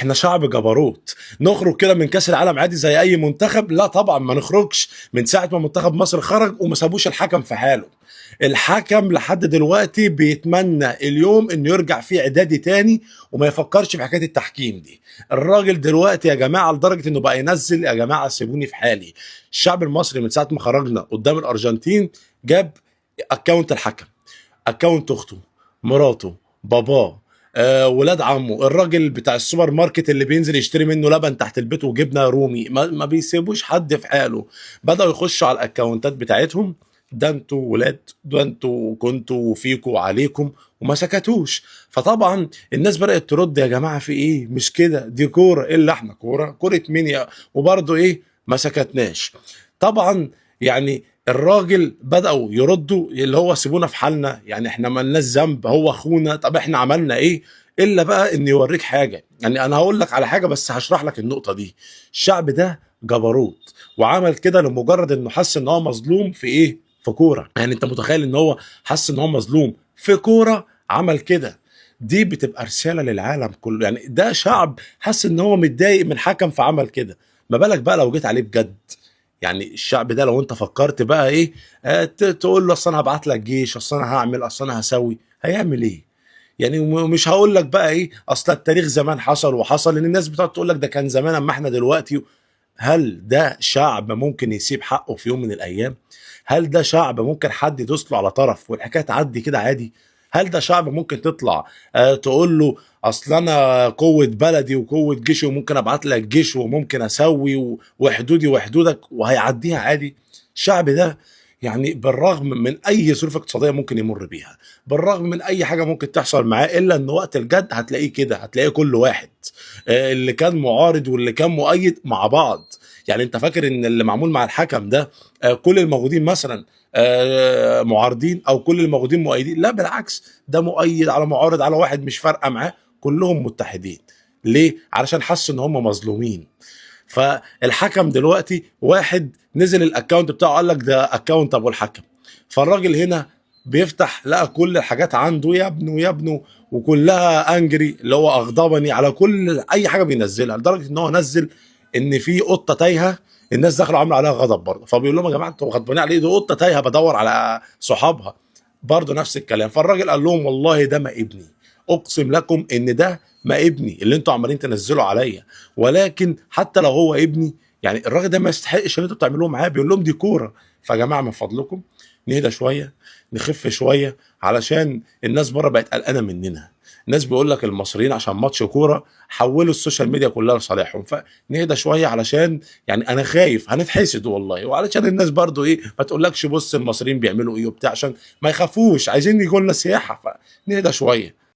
احنا شعب جبروت، نخرج كده من كاس العالم عادي زي اي منتخب؟ لا طبعا ما نخرجش. من ساعه ما منتخب مصر خرج وما سابوش الحكم في حاله. الحكم لحد دلوقتي بيتمنى اليوم انه يرجع فيه اعدادي تاني وما يفكرش في حكايه التحكيم دي. الراجل دلوقتي يا جماعه لدرجه انه بقى ينزل: يا جماعه سيبوني في حالي. الشعب المصري من ساعه ما خرجنا قدام الارجنتين جاب اكونت الحكم، اكونت اخته، مراته، باباه، ولاد عمه، الراجل بتاع السوبر ماركت اللي بينزل يشتري منه لبن تحت البيت وجبنه رومي، ما بيسيبوش حد في حاله. بدأوا يخشوا على الاكونتات بتاعتهم: ده انتوا ولاد، ده انتوا كنتوا فيكوا وعليكم، وما سكتوش. فطبعا الناس بدأت ترد: يا جماعه في ايه؟ مش كده، دي كوره. ايه اللي احنا كوره؟ كوره مين يا؟ وبرضه ايه؟ ما سكتناش. طبعا يعني الراجل بدأوا يردوا اللي هو: سيبونا في حالنا، يعني احنا مالناش ذنب، هو اخونا، طب احنا عملنا ايه؟ الا بقى ان يوريك حاجه. يعني انا هقول لك على حاجه بس هشرح لك النقطه دي. الشعب ده جبروت، وعمل كده لمجرد انه حس ان هو مظلوم في ايه؟ في كوره. يعني انت متخيل ان هو حس ان هو مظلوم في كوره عمل كده؟ دي بتبقى رساله للعالم كله. يعني ده شعب حس ان هو متضايق من حكم فعمل كده، ما بالك بقى لو جيت عليه بجد؟ يعني الشعب ده لو انت فكرت بقى ايه، تقول له: اصل انا هبعت لك جيش، اصل انا هعمل، اصل انا هسوي، هيعمل ايه؟ يعني مش هقول لك بقى ايه اصل التاريخ زمان حصل وحصل، لان الناس بتقعد تقول لك ده كان زمان اما احنا دلوقتي. هل ده شعب ممكن يسيب حقه في يوم من الايام؟ هل ده شعب ممكن حد يدوس له على طرف والحكايه تعدي كده عادي؟ هل ده شعب ممكن تطلع تقول له: اصل انا قوه بلدي وقوه جيشي وممكن ابعت لك جيش وممكن اسوي وحدودي وحدودك وهيعديها عادي؟ الشعب ده يعني بالرغم من اي ظروف اقتصاديه ممكن يمر بيها، بالرغم من اي حاجه ممكن تحصل معاه، الا ان وقت الجد هتلاقيه كده، هتلاقيه كل واحد اللي كان معارض واللي كان مؤيد مع بعض. يعني انت فاكر ان اللي معمول مع الحكم ده كل الموجودين مثلا معارضين او كل الموجودين مؤيدين؟ لا بالعكس، ده مؤيد على معارض على واحد مش فارقه معاه، كلهم متحدين. ليه؟ علشان حسوا ان هم مظلومين. فالحكم دلوقتي واحد نزل الاكونت بتاعه قال لك ده اكونت ابو الحكم، فالراجل هنا بيفتح لقى كل الحاجات عنده: يا ابنه يا ابنه، وكلها انجري اللي هو اغضبني على كل اي حاجه بينزلها، لدرجه ان هو نزل ان في قطه تايهه الناس دخلوا عملوا عليها غضب برضه، فبيقول لهم: يا جماعه انتوا غضبانين عليه؟ دي قطه تايهه بدور على صحابها. برضه نفس الكلام. فالراجل قال لهم: والله ده ما ابني، اقسم لكم ان ده ما ابني اللي انتوا عمالين تنزلوا عليا، ولكن حتى لو هو ابني يعني الراجل ده ما يستحقش اللي انتوا بتعملوه معاه. بيقول لهم: دي كوره. فيا جماعه من فضلكم نهدى شويه، نخف شويه، علشان الناس بره بقت قلقانه مننا. الناس بيقول لك المصريين عشان ماتش كوره حولوا السوشيال ميديا كلها لصالحهم، فنهدى شويه علشان يعني انا خايف هنتحسد والله، وعلشان الناس برضو ايه ما تقولكش بص المصريين بيعملوا ايه وبتاع، عشان ما يخافوش، عايزين يجوا لنا سياحه، فنهدى شويه.